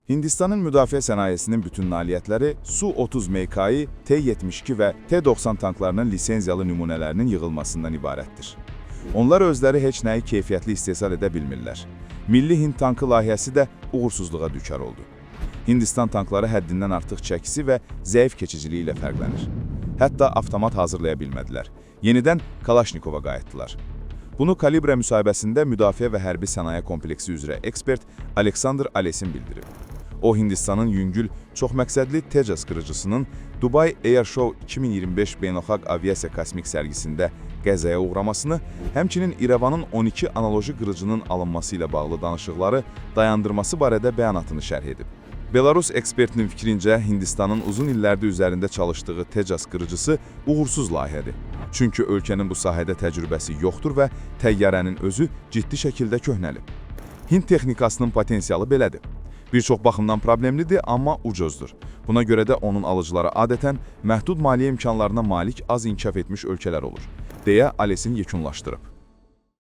Hindistanın müdafiə sənayesinin bütün nailiyyətləri Su-30 MKI, T-72 və T-90 tanklarının lisenziyalı nümunələrinin yığılmasından ibarətdir. Onlar özləri heç nəyi keyfiyyətli istehsal edə bilmirlər. Milli Hind tankı layihəsi də uğursuzluğa düçar oldu. Hindistan tankları həddindən artıq çəkisi və zəif keçiciliyi ilə fərqlənir. Hətta avtomat hazırlaya bilmədilər. Yenidən Kalaşnikova qayıtdılar. Bunu Kalibre müsahibəsində Müdafiə və Hərbi Sənaye Kompleksi üzrə ekspert Aleksandr Alesin bildirib. O, Hindistanın yüngül, çoxməqsədli Tejas qırıcısının Dubai Air Show 2025 beynəlxalq aviasiya kosmik sərgisində qəzaya uğramasını, həmçinin İrəvanın 12 analoji qırıcının alınması ilə bağlı danışıqları dayandırması barədə bəyanatını şərh edib. Belarus ekspertinin fikrincə, Hindistanın uzun illərdə üzərində çalışdığı Tejas qırıcısı uğursuz layihədir. Çünki ölkənin bu sahədə təcrübəsi yoxdur və təyyarənin özü ciddi şəkildə köhnəlib. Hind texnikasının potensialı belədir. Bir çox baxımdan problemlidir, amma ucuzdur. Buna görə də onun alıcıları adətən məhdud maliyyə imkanlarına malik az inkişaf etmiş ölkələr olur, deyə Alesin yekunlaşdırıb.